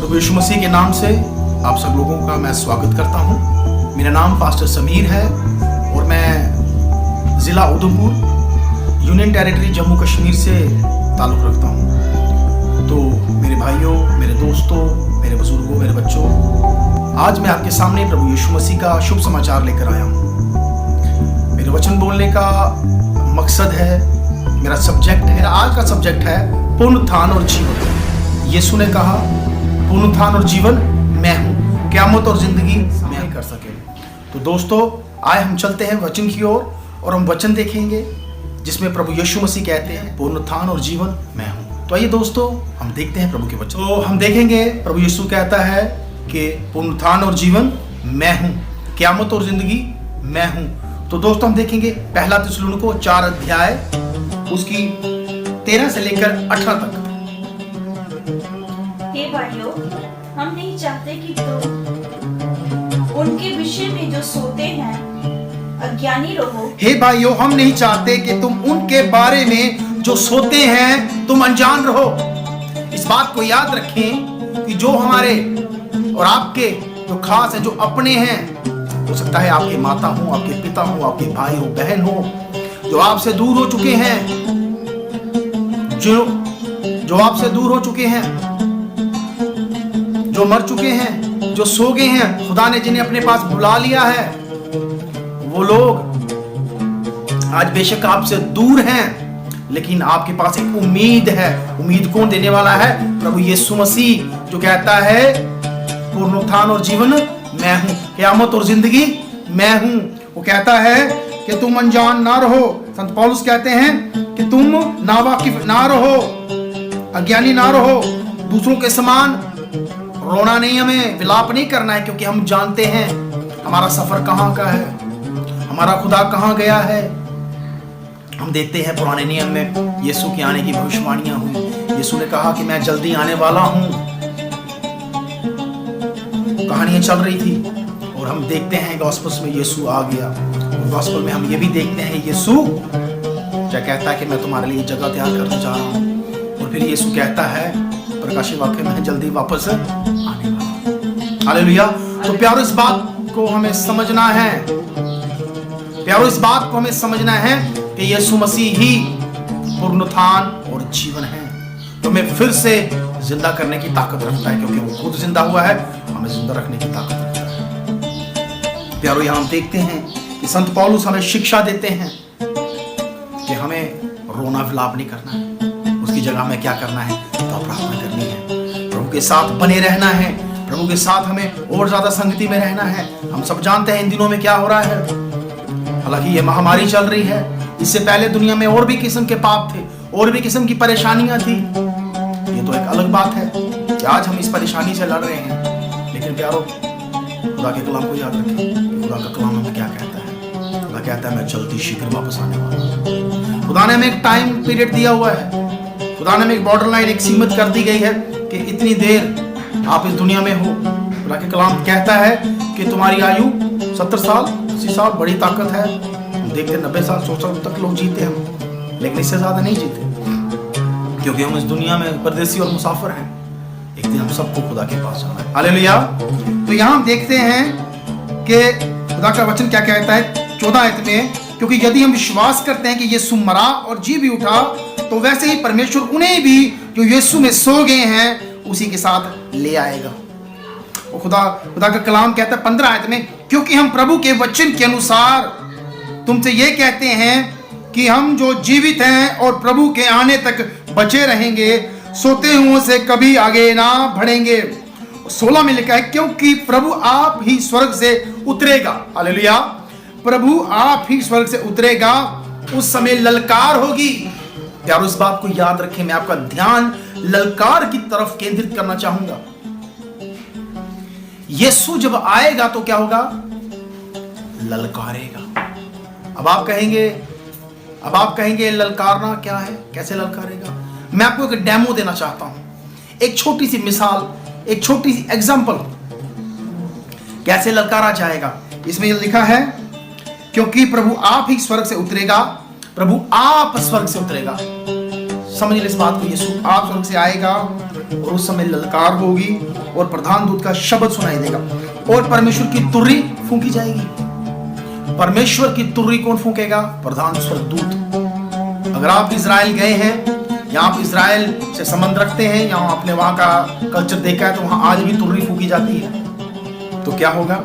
प्रभु यीशु मसीह के नाम से आप सब लोगों का मैं स्वागत करता हूं। मेरा नाम पास्टर समीर है और मैं ज़िला उधमपुर यूनियन टेरिटरी जम्मू कश्मीर से ताल्लुक़ रखता हूं। तो मेरे भाइयों, मेरे दोस्तों, मेरे बुजुर्गों, मेरे बच्चों, आज मैं आपके सामने प्रभु यीशु मसीह का शुभ समाचार लेकर आया हूं। मेरे वचन बोलने का मकसद है, मेरा आज का सब्जेक्ट है पुनरुत्थान और जीवन। यीशु ने कहा पुनरुत्थान और जीवन मैं हूँ, क़यामत और जिंदगी मैं कर सके। तो दोस्तों, आए हम चलते हैं वचन की ओर और हम वचन देखेंगे जिसमें प्रभु यीशु मसीह कहते हैं पुनरुत्थान और जीवन मैं हूँ। तो आइए दोस्तों, हम देखते हैं प्रभु के वचन। तो हम देखेंगे प्रभु यीशु कहता है कि पुनरुत्थान और जीवन मैं हूँ, क़यामत और जिंदगी मैं हूँ। तो दोस्तों, हम देखेंगे पहला थिस्सलुनीको 4 अध्याय उसकी 13 से लेकर 18 तक। हे भाइयों, हम नहीं चाहते कि तुम उनके विषय में जो सोते हैं अज्ञानी रहो। हे भाइयों, हम नहीं चाहते कि तुम उनके बारे में जो सोते हैं तुम अनजान रहो। इस बात को याद रखें कि जो हमारे और आपके जो खास है, जो अपने हैं, हो सकता है आपके माता हो, आपके पिता हो, आपके भाई हो, बहन हो, जो आपसे दूर हो चुके हैं, जो आपसे दूर हो चुके हैं, जो मर चुके हैं, जो सो गए हैं, खुदा ने जिन्हें अपने पास बुला लिया है, वो लोग आज बेशक आपसे दूर हैं, लेकिन आपके पास एक उम्मीद है। उम्मीद कौन देने वाला है? प्रभु यीशु मसीह, जो कहता है पुनरुत्थान और जीवन मैं हूं, क़यामत और जिंदगी मैं हूं। वो कहता है कि तुम अनजान ना रहो। संत पौलुस कहते हैं कि तुम नावाकिफ ना रहो, अज्ञानी ना रहो। दूसरों के समान रोना नहीं, हमें विलाप नहीं करना है, क्योंकि हम जानते हैं हमारा सफर कहाँ का है, हमारा खुदा कहाँ गया है। हम देखते हैं पुराने नियम में यीशु के आने की भविष्यवाणियां हुई। यीशु ने कहा कि मैं जल्दी आने वाला हूं। कहानियां चल रही थी और हम देखते हैं गॉस्पेल्स में यीशु आ गया। और गॉस्पेल में हम ये भी देखते हैं यीशु क्या कहता है कि मैं तुम्हारे लिए जगह तैयार करने जा रहा हूं। और फिर यीशु कहता है प्रकाशित वाक्य में जल्दी वापस आने वाला हूं। हालेलुया। तो प्यारो, इस बात को हमें समझना है, प्यारो इस बात को हमें समझना है कि यीशु मसीह ही पुनरुत्थान और जीवन है, तो हमें फिर से जिंदा करने की ताकत रखता है, क्योंकि वो खुद जिंदा हुआ है, हमें जिंदा रखने की ताकत रखता है। प्यारो, यहाँ हम देखते हैं कि संत पौलुस हमें शिक्षा देते हैं कि हमें रोना विलाप नहीं करना है, उसकी जगह हमें क्या करना है? तो प्रार्थना करनी है, प्रभु के साथ बने रहना है, प्रभु के साथ हमें और ज्यादा संगति में रहना है। हम सब जानते हैं इन दिनों में क्या हो रहा है। हालांकि ये महामारी चल रही है, इससे पहले दुनिया में और भी किस्म के पाप थे, और भी किस्म की परेशानियां थी। ये तो एक अलग बात है कि आज हम इस परेशानी से लड़ रहे हैं। लेकिन प्यारो, खुदा के कलाम को याद रखें। खुदा का कलाम हमें क्या कहता है? खुदा कहता है मैं जल्दी शीघ्र वापस आने वाला हूं। खुदा ने हमें एक टाइम पीरियड दिया हुआ है, खुदा ने हमें एक बॉर्डर लाइन, एक सीमित कर दी गई है कि इतनी देर आप इस दुनिया में हो। खुदा के कलाम कहता है कि तुम्हारी आयु 70 साल 80 साल, बड़ी ताकत है। हम देखते 90 साल 100 साल तक लोग जीते हम, लेकिन इससे ज्यादा नहीं जीते, क्योंकि हम इस दुनिया में परदेसी और मुसाफिर हैं। एक दिन हम सबको खुदा के पास जाना है। हालेलुया। तो यहाँ हम देखते हैं कि खुदा का वचन क्या कहता है 14 आयत में, क्योंकि यदि हम विश्वास करते हैं कि यीशु मरा और जी भी उठा, तो वैसे ही परमेश्वर उन्हें भी जो यीशु में सो गए हैं उसी के साथ ले आएगा। और खुदा का कलाम कहता है 15 आयत में, क्योंकि हम प्रभु के वचन के अनुसार तुमसे ये कहते हैं कि हम जो जीवित हैं और प्रभु के आने तक बचे रहेंगे, सोते हुओं से कभी आगे ना बढ़ेंगे। 16 में लिखा है, क्योंकि प्रभु आप ही स्वर्ग से उतरेगा। हालेलुया। प्रभु आप ही स्वर्ग से उतरेगा, उस समय ललकार होगी। यार, उस बात को याद रखें। मैं आपका ध्यान ललकार की तरफ केंद्रित करना चाहूंगा। यीशु जब आएगा तो क्या होगा? ललकारेगा। अब आप कहेंगे ललकारना क्या है, कैसे ललकारेगा? मैं आपको एक डेमो देना चाहता हूं, एक छोटी सी मिसाल, एक छोटी सी एग्जांपल, कैसे ललकारा जाएगा। इसमें यह लिखा है, क्योंकि प्रभु आप ही स्वर्ग से उतरेगा। प्रभु आप स्वर्ग से उतरेगा। समझ ले इस बात को, यीशु आप स्वर्ग से आएगा और उस समय ललकार होगी और प्रधान दूत का शब्द सुनाई देगा और परमेश्वर की तुर्री फूंकी जाएगी। परमेश्वर की तुर्री कौन फूंकेगा? प्रधान स्वर्गदूत। अगर आप इजराइल गए हैं या आप इजराइल से संबंध रखते हैं या आपने वहां का कल्चर देखा है, तो वहां आज भी तुर्री फूंकी जाती है। तो क्या होगा?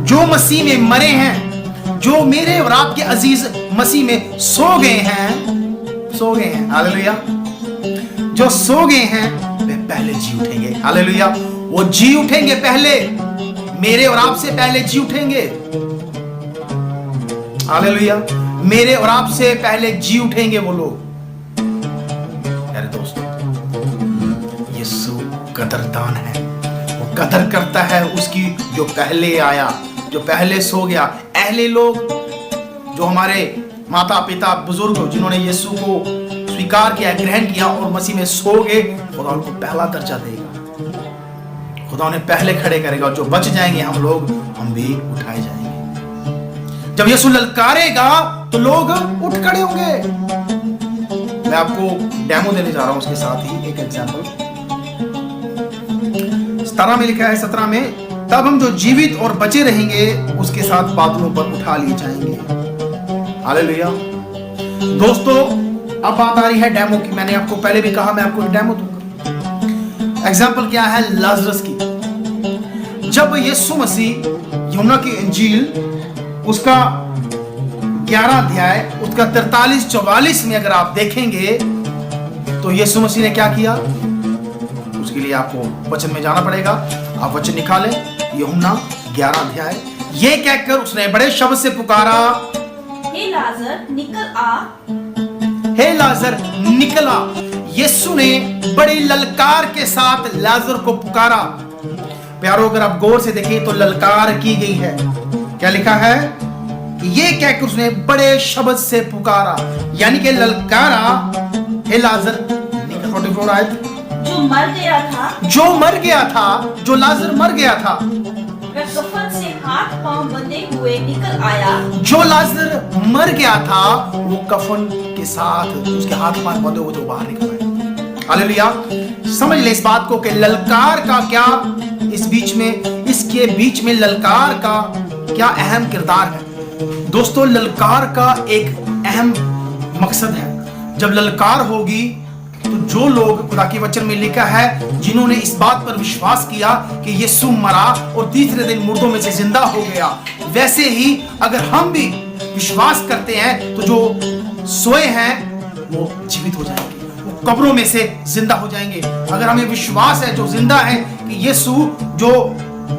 जो मसीह में मरे हैं, जो मेरे और आपके अजीज मसीह में सो गए हैं, हालेलुया, जो सो गए हैं वे पहले जी उठेंगे। हालेलुया, वो जी उठेंगे पहले, मेरे और आपसे पहले जी उठेंगे। हालेलुया, मेरे और आपसे पहले जी उठेंगे वो लोग। यार दोस्तों, यीशु कदरदान है, वो कदर करता है उसकी जो पहले आया, जो पहले सो गया। अहले लोग जो हमारे माता पिता बुजुर्ग जिन्होंने यीशु को स्वीकार किया, ग्रहण किया और मसीह में सो गए, खुदा उनको पहला दर्जा देगा, खुदा उन्हें पहले खड़े करेगा। जो बच जाएंगे हम लोग, हम भी उठाए जाएंगे। जब यीशु ललकारेगा तो लोग उठ खड़े होंगे। मैं आपको डेमो देने जा रहा हूं, उसके साथ ही एक एग्जांपल। 17 में लिखा है, 17 में, तब हम जो जीवित और बचे रहेंगे उसके साथ बादलों पर उठा लिए जाएंगे। हालेलुया। दोस्तों, अब बात आ रही है डेमो की। मैंने आपको पहले भी कहा, मैं आपको एक डेमो दूंगा। एग्जांपल क्या है? लाजरस की। जब यीशु मसीह यूहन्ना की इंजील उसका 11 अध्याय उसका 43-44 में अगर आप देखेंगे तो यीशु मसीह ने क्या किया, उसके लिए आपको वचन में जाना पड़ेगा। आप वचन निकालें, यूहन्ना 11 अध्याय। ये कहकर उसने बड़े शब्द से पुकारा, हे लाजर निकल आ। हे लाजर निकल आ। यीशु ने बड़ी ललकार के साथ लाजर को पुकारा। प्यारो, अगर आप गौर से देखें तो ललकार की गई है। क्या लिखा है? ये कहकर उसने बड़े शब्द से पुकारा, यानी कि ललकारा, हे लाजर निकल। 44 आयत। जो मर गया था, जो लाजर मर गया था, वह कफन से हाथ पांव बंधे हुए निकल आया। जो लाजर मर गया था वो कफन के साथ उसके हाथ पांव बंधे हुए जो बाहर निकल आए। हालेलुया। समझ ले इस बात को कि ललकार का क्या इस बीच में, इसके बीच में ललकार का क्या अहम किरदार है। दोस्तों, ललकार का एक अहम मकसद है। जब ललकार होगी तो जो लोग, खुदा के वचन में लिखा है, जिन्होंने इस बात पर विश्वास किया कि यीशु मरा और तीसरे दिन मुर्दों में से जिंदा हो गया, वैसे ही अगर हम भी विश्वास करते हैं तो जो सोए हैं वो जीवित हो जाएंगे, वो कब्रों में से जिंदा हो जाएंगे। अगर हमें विश्वास है, जो जिंदा है, कि यीशु जो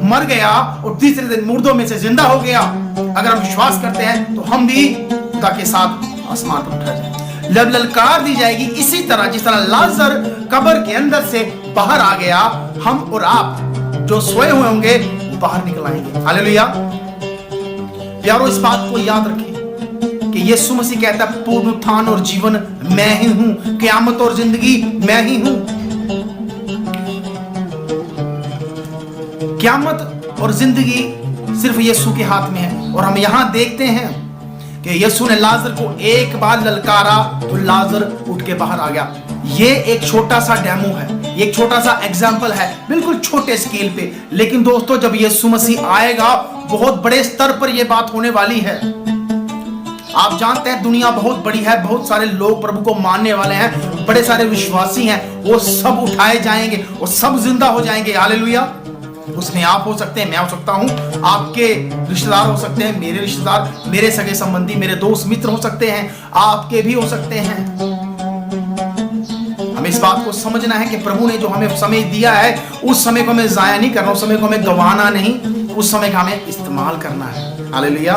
मर गया और तीसरे दिन मुर्दों में से जिंदा हो गया, अगर हम विश्वास करते हैं तो हम भी खुदा के साथ आसमान पर उठा जाएंगे। जब ललकार दी जाएगी, इसी तरह जिस तरह लाजर कब्र के अंदर से बाहर आ गया, हम और आप जो सोए हुए होंगे वो बाहर निकल आएंगे। हालेलुया। प्यारो, इस बात को याद रखें कि यीशु मसीह कहता है, पुनरुत्थान और जीवन मैं ही हूं, क़यामत और जिंदगी मैं ही हूं। क़यामत और जिंदगी सिर्फ यीशु के हाथ में है। और हम यहां देखते हैं कि यीशु ने लाजर को एक बार ललकारा तो लाजर उठ के बाहर आ गया। ये एक छोटा सा डेमो है, एक छोटा सा एग्जाम्पल है, बिल्कुल छोटे स्केल पे। लेकिन दोस्तों, जब यीशु मसीह आएगा, बहुत बड़े स्तर पर यह बात होने वाली है। आप जानते हैं दुनिया बहुत बड़ी है, बहुत सारे लोग प्रभु को मानने वाले हैं, बड़े सारे विश्वासी हैं, वो सब उठाए जाएंगे, वो सब जिंदा हो जाएंगे। हालेलुया। उसमें आप हो सकते हैं, मैं हो सकता हूं, आपके रिश्तेदार हो सकते हैं, मेरे रिश्तेदार, मेरे सगे संबंधी, मेरे दोस्त मित्र हो सकते हैं, आपके भी हो सकते हैं। हमें इस बात को समझना है कि प्रभु ने जो हमें समय दिया है, उस समय को हमें जाया नहीं करना, उस समय को हमें गंवाना नहीं, उस समय का हमें इस्तेमाल करना है। हालेलुया।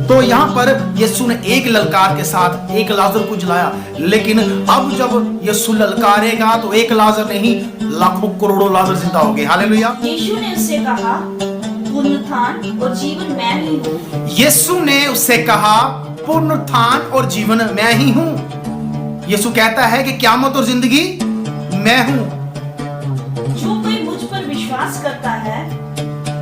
तो यहाँ पर यीशु ने एक ललकार के साथ एक लाजर को जलाया, लेकिन अब जब यीशु ललकारेगा तो एक लाजर नहीं, लाखों करोड़ों लाजर जिंदा हो गए। हालेलुया। यीशु ने उससे कहा, पुनरुत्थान और जीवन मैं ही हूँ। यीशु ने उससे कहा, पुनरुत्थान और जीवन मैं ही हूँ। यीशु कहता है कि क़यामत और जिंदगी मैं हूँ। जो कोई मुझ पर विश्वास करता है,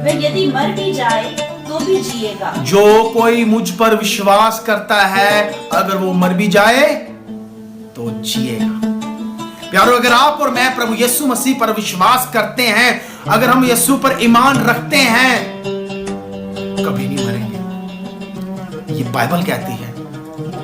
वह यदि मर भी जाए तो भी जिएगा। जो कोई मुझ पर विश्वास करता है, अगर वो मर भी जाए तो तो जिएगा। प्यारो, अगर आप और मैं प्रभु यीशु मसीह पर विश्वास करते हैं, अगर हम यीशु पर ईमान रखते हैं, कभी नहीं मरेंगे। ये बाइबल कहती है,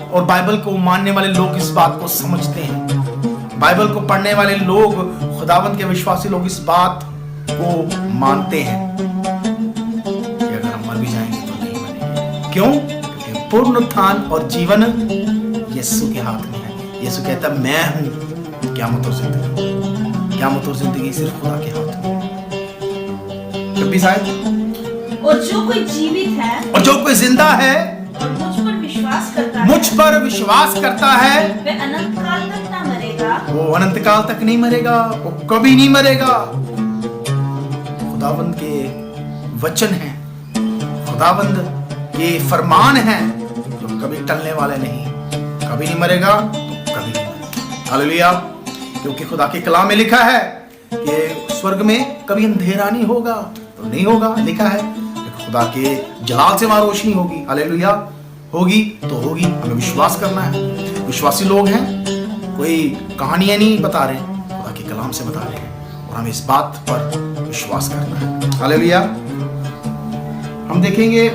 और बाइबल को मानने वाले लोग इस बात को समझते हैं। बाइबल को पढ़ने वाले लोग, खुदावंद के विश्वासी लोग इस बात को मानते हैं कि अगर हम मर भी जाएंगे तो नहीं मरेंगे। क्यों? क्योंकि पुनरुत्थान और जीवन यीशु के हाथ में है। यीशु कहता है, मैं हूं क़यामत और जिंदगी। क़यामत और जिंदगी सिर्फ खुदा के हाथ में। 26 आयत। और जो कोई जीवित है और जो कोई जिंदा है और मुझ पर विश्वास करता है, मुझ पर विश्वास करता है, वह अनंत काल तक ना मरेगा। वो अनंत काल तक नहीं मरेगा, वो कभी नहीं मरेगा। खुदावंद के वचन हैं, खुदावंद के फरमान हैं, जो कभी टलने वाले नहीं। कभी नहीं मरेगा, कभी नहीं मरेगा। हालेलुया। क्योंकि खुदा के कलाम में लिखा है कि स्वर्ग में कभी अंधेरा नहीं होगा, तो नहीं होगा, लिखा है। खुदा के जलाल से वहां रोशनी होगी। हालेलुया। होगी तो होगी, हमें विश्वास करना है। विश्वासी लोग हैं, कोई कहानियां नहीं बता रहे, खुदा के कलाम से बता रहे हैं, और हमें इस बात पर विश्वास करना है। हालेलुया। हम देखेंगे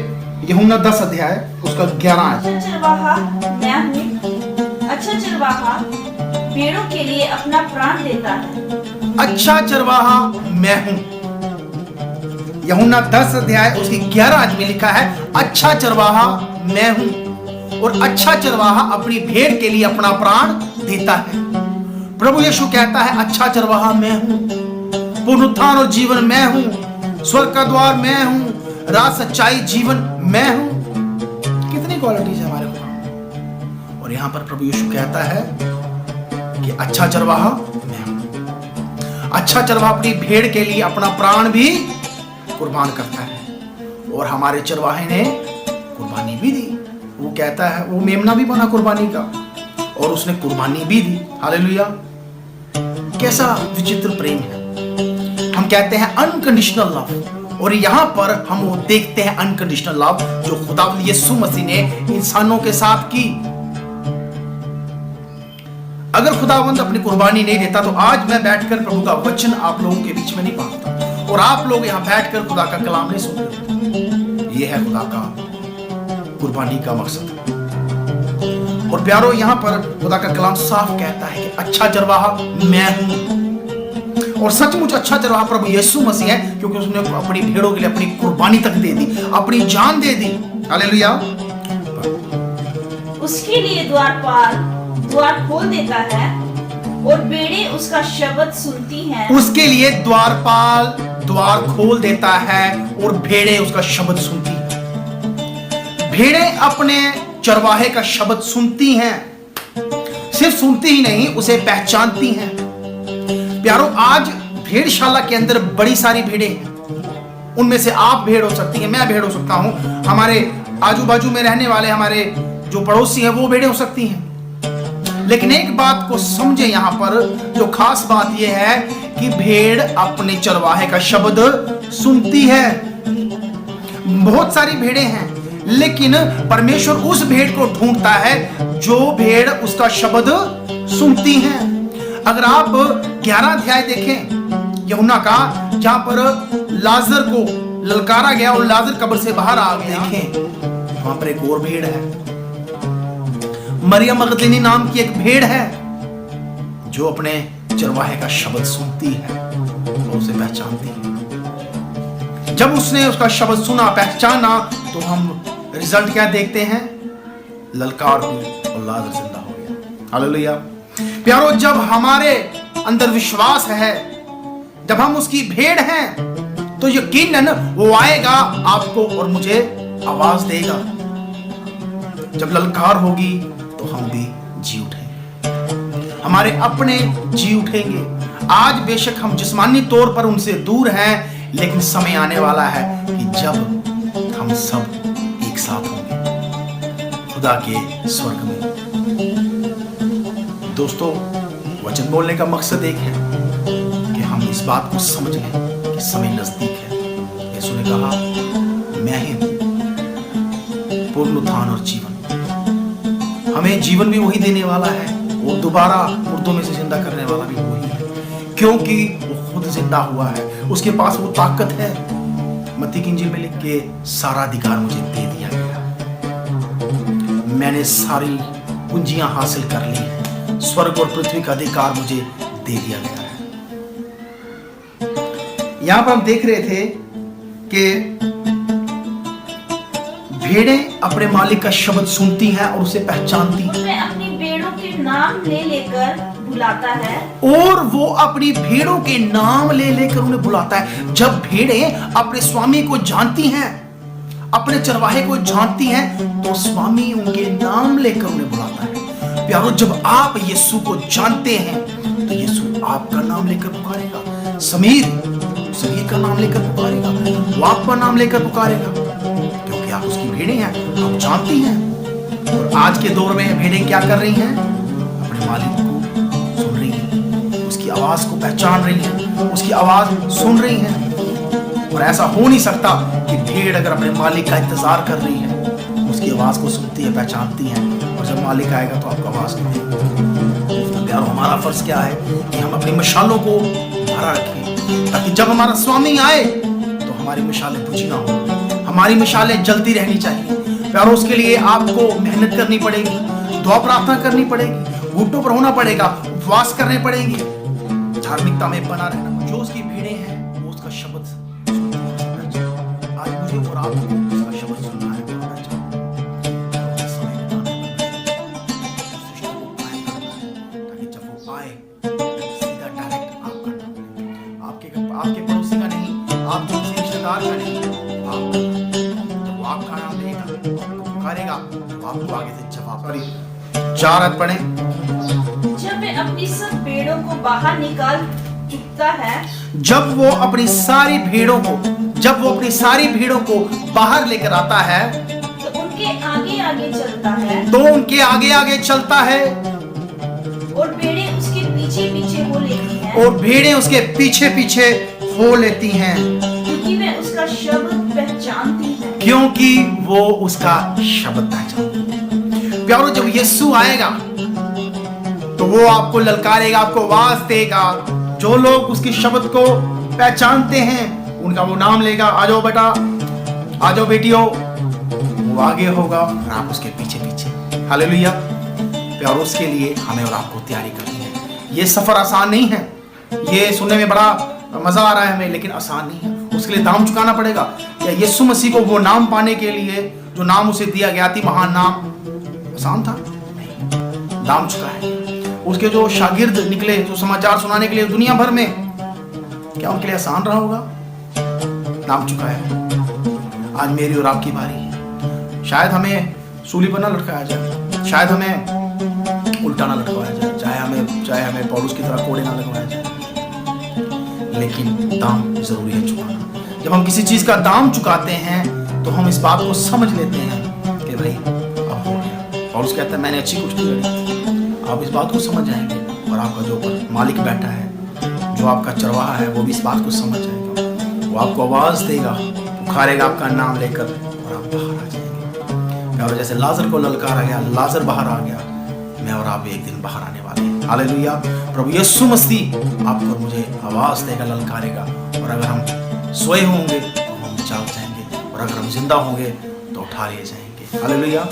यूहन्ना 10 अध्याय उसका 11 है। अच्छा चरवाहा मैं हूँ, अच्छा चरवाहा भेड़ों के लिए अपना प्राण देता है। अच्छा चरवाहा मैं हूं। यूहन्ना 10 अध्याय उसकी 11 आयत में लिखा है, अच्छा चरवाहा मैं हूं, और अच्छा चरवाहा अपनी भेड़ के लिए अपना प्राण देता है। प्रभु यीशु कहता है, अच्छा चरवाहा मैं हूं, पुनरुत्थान और जीवन मैं हूं, स्वर्ग का द्वार मैं हूं, राह सच्चाई जीवन मैं हूं। कितनी क्वालिटीज है हमारे खुदा। और यहां पर प्रभु यीशु कहता है कि अच्छा चरवाहा मैं हूं। अच्छा चरवाहा अपनी भेड़ के लिए अपना प्राण भी कुर्बान करता है, और हमारे चरवाहे ने कुर्बानी भी दी। वो कहता है, वो मेमना भी बना कुर्बानी का, और उसने कुर्बानी भी दी। हालेलुया। कैसा विचित्र प्रेम है। हम कहते हैं अनकंडीशनल लव, और यहां पर हम वो देखते हैं अनकंडीशनल लव जो खुदावंद यीशु मसीह ने इंसानों के साथ की। अगर खुदावंद अपनी कुर्बानी नहीं देता, तो आज मैं बैठकर प्रभु का वचन आप लोगों के बीच में नहीं पढ़ता, और आप लोग यहां बैठकर खुदा का कलाम नहीं सुनते। यह है खुदा का कुर्बानी का मकसद। और प्यारो, यहां पर खुदा का कलाम साफ कहता है कि अच्छा चरवाहा मैं हूं, और सचमुच अच्छा चरवाहा प्रभु यीशु मसीह है, क्योंकि उसने अपनी भेड़ों के लिए अपनी कुर्बानी तक दे दी, अपनी जान दे दी। हालेलुया। उसके लिए द्वारपाल द्वार खोल देता है, और भेड़ें उसका शब्द सुनती हैं। उसके लिए द्वारपाल द्वार खोल देता है, और भेड़ें उसका शब्द सुनती हैं। भेड़ें अपने चरवाहे का शब्द सुनती हैं, सिर्फ सुनती ही नहीं, उसे पहचानती हैं। प्यारो, आज भेड़शाला के अंदर बड़ी सारी भेड़ें हैं। उनमें से आप भेड़ हो सकती हैं, मैं भेड़ हो सकता हूं, हमारे आजू बाजू में रहने वाले हमारे जो पड़ोसी हैं वो भेड़ें हो सकती हैं। लेकिन एक बात को समझे, यहां पर जो खास बात यह है कि भेड़ अपने चरवाहे का शब्द सुनती है। बहुत सारी भेड़ें हैं, लेकिन परमेश्वर उस भेड़ को ढूंढता है जो भेड़ उसका शब्द सुनती हैं। अगर आप 11 अध्याय देखें यूहन्ना का, जहां पर लाजर को ललकारा गया और लाजर कब्र से बाहर आ गया, देखें वहां पर एक और भेड़ है। मरियम मगदलीनी नाम की एक भेड़ है जो अपने चरवाहे का शब्द सुनती है और उसे पहचानती है। जब उसने उसका शब्द सुना, पहचाना, तो हम रिजल्ट क्या देखते हैं? ललकार हुई और लाजर जिंदा हो गया। हालेलुया। प्यारो, जब हमारे अंदर विश्वास है, जब हम उसकी भेड़ हैं, तो यकीनन वो आएगा, आपको और मुझे आवाज देगा। जब ललकार होगी तो हम भी जी उठेंगे, हमारे अपने जी उठेंगे। आज बेशक हम जिस्मानी तौर पर उनसे दूर हैं, लेकिन समय आने वाला है कि जब हम सब एक साथ होंगे खुदा के स्वर्ग में। दोस्तों, वचन बोलने का मकसद एक है कि हम इस बात को समझ लें कि समय नजदीक है। यीशु ने कहा, मैं ही हूं पुनरुत्थान और जीवन। हमें जीवन भी वही देने वाला है वो दोबारा मुर्दों में से जिंदा करने वाला भी वही है, क्योंकि वो खुद जिंदा हुआ है, उसके पास वो ताकत है। मत्ती की इंजील में लिख के सारा अधिकार मुझे दे दिया गया, मैंने सारी कुंजियां हासिल कर ली हैं, स्वर्ग और पृथ्वी का अधिकार मुझे दे दिया गया है। यहां पर हम देख रहे थे कि भेड़ें अपने मालिक का शब्द सुनती हैं और उसे पहचानती हैं। वह अपनी भेड़ों के नाम ले लेकर बुलाता है, और वो अपनी भेड़ों के नाम ले लेकर उन्हें बुलाता है। जब भेड़ें अपने स्वामी को जानती हैं, अपने चरवाहे को जानती हैं, तो स्वामी उनके नाम लेकर उन्हें बुलाता है। प्यारो, जब आप यीशु को जानते हैं तो यीशु आपका नाम लेकर पुकारेगा। समीर का नाम लेकर पुकारेगा, वो आपका नाम लेकर पुकारेगा, क्योंकि आप उसकी भेड़ें हैं, आप जानती हैं। और आज के दौर में भेड़ें क्या कर रही हैं? अपने मालिक को सुन रही हैं, उसकी आवाज को पहचान रही हैं, उसकी आवाज सुन रही हैं। और ऐसा हो नहीं सकता कि भेड़ अगर अपने मालिक का इंतजार कर रही है, उसकी आवाज को सुनती है, पहचानती है, और जब मालिक आएगा तो आपको आवाज नहीं देगा। तो प्यारो, हमारा फर्ज क्या है कि हम अपनी मशालों को भरा रखें, ताकि जब हमारा स्वामी आए तो हमारी मिसालें बुझी ना हो, हमारी मिसालें जलती रहनी चाहिए। प्यारो, उसके लिए आपको मेहनत करनी पड़ेगी, दुआ प्रार्थना करनी पड़ेगी, घुटनों पर होना पड़ेगा, उपवास करने पड़ेंगे, धार्मिकता में बना रहना। जो उसकी भीड़ें हैं वो उसका शब्द सुनती हैं। आज मुझे और आपको उसका शब्द सुनना है, ताकि जब वो आए सीधा डायरेक्ट आपका नाम, आपके पड़ोसी का नहीं, आपके किसी रिश्तेदार का नहीं, जब वो आपका नाम लेगा, पुकारेगा, तो आपको आगे से जवाब करें। 4 आयत पढ़ें। जब वह अपनी सब भेड़ों को बाहर निकाल चुकता है, जब वो अपनी सारी भीड़ों को बाहर लेकर आता है, तो उनके आगे आगे चलता है, और भेड़ें उसके पीछे पीछे हो लेती हैं, क्योंकि वह उसका शब्द पहचानती हैं। प्यारो, जब यीशु आएगा तो वो आपको ललकारेगा, आपको आवाज देगा। जो लोग उसके शब्द को पहचानते हैं उनका वो नाम लेगा, आ जाओ बेटा, आ जाओ बेटियों, वो आगे होगा और आप उसके पीछे पीछे। हालेलुया। प्यारो, उसके लिए हमें और आपको तैयारी करनी है। ये सफर आसान नहीं है, ये सुनने में बड़ा मजा आ रहा है हमें, लेकिन आसान नहीं है। उसके लिए दाम चुकाना पड़ेगा। क्या यीशु मसीह को वो नाम पाने के लिए जो नाम उसे दिया गया थी, महान नाम, आसान था? नहीं, दाम चुका है। उसके जो शागिर्द निकले, जो समाचार सुनाने के लिए दुनिया भर में, क्या उनके लिए आसान रहा होगा? दाम चुका है। आज मेरी और आपकी बारी है। शायद हमें सूली पर ना लटकाया जाए, शायद हमें उल्टा ना लटकाया जाए, चाहे हमें पौलुस की तरह कोड़े ना लगवाया जाए, लेकिन दाम जरूरी है चुकाना। जब हम किसी चीज का दाम चुकाते हैं तो हम इस बात को समझ लेते हैं कि भाई अब हो गया। पौलुस कहता है, मैंने अच्छी कुश्ती लड़ी। आप इस बात को समझ जाएंगे, और आपका जो मालिक बैठा है, जो आपका चरवाहा है, वो भी इस बात को समझ जाएगा। वो आपको आवाज देगा, पुकारेगा आपका नाम लेकर, और आप बाहर आ जाएंगे। और जैसे लाजर को ललकारा गया, लाजर बाहर आ गया, मैं और आप भी एक दिन बाहर आने वाले हैं। हालेलुया। प्रभु यीशु मसीह आपको और मुझे आवाज देगा, ललकारेगा, और अगर हम सोए होंगे तो हम जाग जाएंगे, और अगर हम जिंदा होंगे तो उठा लिए जाएंगे। हालेलुया।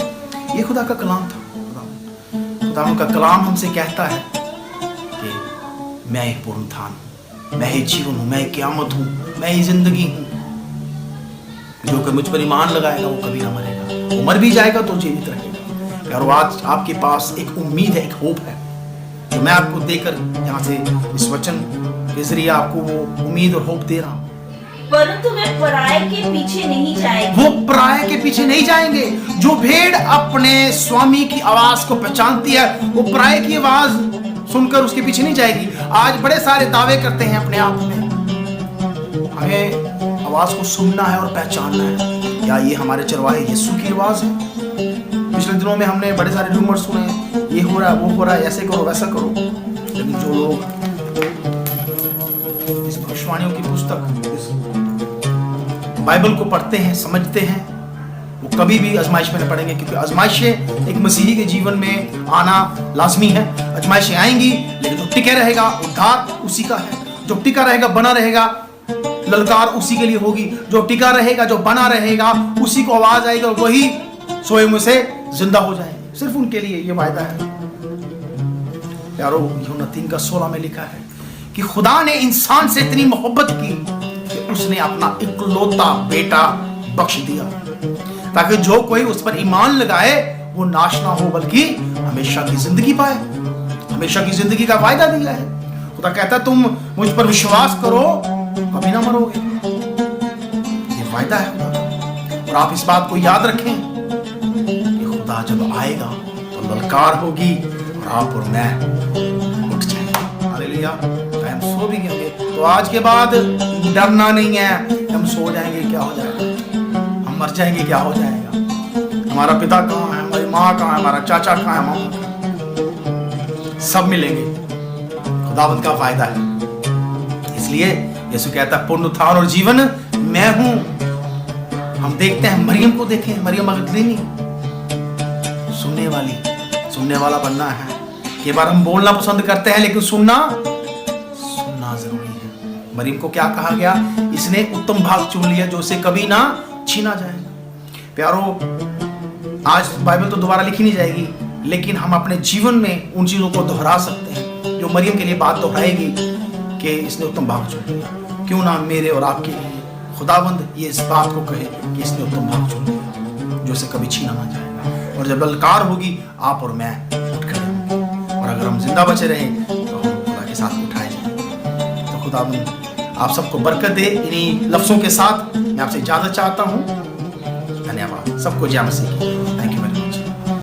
ये खुदा का कलाम था। खुदा का कलाम हमसे कहता है कि मैं ही पुनरुत्थान हूं, मैं ही जीवन हूं, मैं ही क़यामत हूं, मैं ही जिंदगी हूं। जो कि मुझ पर ईमान लगाएगा वो कभी ना मरेगा, वो मर भी जाएगा तो जीवित रहेगा। और आज आपके पास एक उम्मीद है, एक होप है, जो मैं आपको देकर यहाँ से इस वचन के जरिए आपको वो उम्मीद और होप दे रहा हूँ। परंतु वे पराये के पीछे नहीं जाएंगे। वो पराये के पीछे नहीं जाएंगे। जो भेड़ अपने स्वामी की आवाज को पहचानती है, वो पराये की आवाज सुनकर उसके पीछे नहीं जाएगी। आज बड़े सारे दावे करते हैं अपने आप में। हमें आवाज को सुनना है और पहचानना है। क्या ये हमारे चरवाहे यीशु की आवाज है? पिछले दिनों में हमने बड़े सारे रूमर सुने, ये हो रहा है, वो हो रहा है, ऐसे करो, वैसा करो। लेकिन जो लोग इस भविष्यवाणियों की पुस्तक, इस बाइबल को पढ़ते हैं, समझते हैं, वो कभी भी आजमाइश में न पड़ेंगे, क्योंकि आजमाइशें एक मसीही के जीवन में आना लाजमी है। आजमाइशें आएंगी, लेकिन जो टिके रहेगा उद्धार उसी का है। जो टिका रहेगा, बना रहेगा, ललकार उसी के लिए होगी। जो टिका रहेगा, जो बना रहेगा, उसी को आवाज आएगी और वही सोए मुँह से जिंदा हो जाएंगे। सिर्फ उनके लिए ये वायदा है। यारो, यूहन्ना 3:16 में लिखा है कि खुदा ने इंसान से इतनी मोहब्बत की कि उसने अपना इकलौता बेटा बख्श दिया, ताकि जो कोई उस पर ईमान लगाए वो नाश ना हो, बल्कि हमेशा की जिंदगी पाए। हमेशा की जिंदगी का वायदा दिया है। खुदा कहता है तुम मुझ पर विश्वास करो, कभी ना मरोगे। ये वायदा है खुदा का। और आप इस बात को याद रखें कि खुदा जब आएगा तो ललकार होगी और आप और मैं उठ जाएंगे। हालेलुया। हम सो भी गए तो आज के बाद डरना नहीं है। हम सो जाएंगे क्या हो जाएगा, हम मर जाएंगे क्या हो जाएगा, हमारा पिता कहाँ है, हमारी माँ कहाँ है, हमारा चाचा कहाँ है, मामा कहाँ है, सब मिलेंगे। खुदावंत का फायदा है। इसलिए यीशु कहता है पुनरुत्थान और जीवन मैं हूं। हम देखते हैं, मरियम को देखें, मरियम मगदलीनी सुनने वाला बनना है। कई बार हम बोलना पसंद करते हैं, लेकिन सुनना जरूरी है। मरियम को क्या कहा गया? इसने उत्तम भाग चुन लिया जो उसे कभी ना छीना जाएगा। प्यारो, आज बाइबल तो दोबारा लिखी नहीं जाएगी, लेकिन हम अपने जीवन में उन चीजों को दोहरा सकते हैं जो मरियम के लिए बात दोहराएगी कि इसने उत्तम भाग चुन लिया। क्यों ना मेरे और आपके लिए खुदाबंद ये इस बात को कहे कि इसने उत्तम भाग चुन लिया जो इसे कभी छीना ना जाएगा। और जब ललकार होगी, आप और मैं उठ खड़े होंगे, और अगर हम जिंदा बचे रहे तो हम खुदा के साथ उठाए जाएंगे। तो खुदाबंद आप सबको बरकत दे। इन्हीं लफ्जों के साथ मैं आपसे इजाजत चाहता हूँ। धन्यवाद। सबको जय मसीह।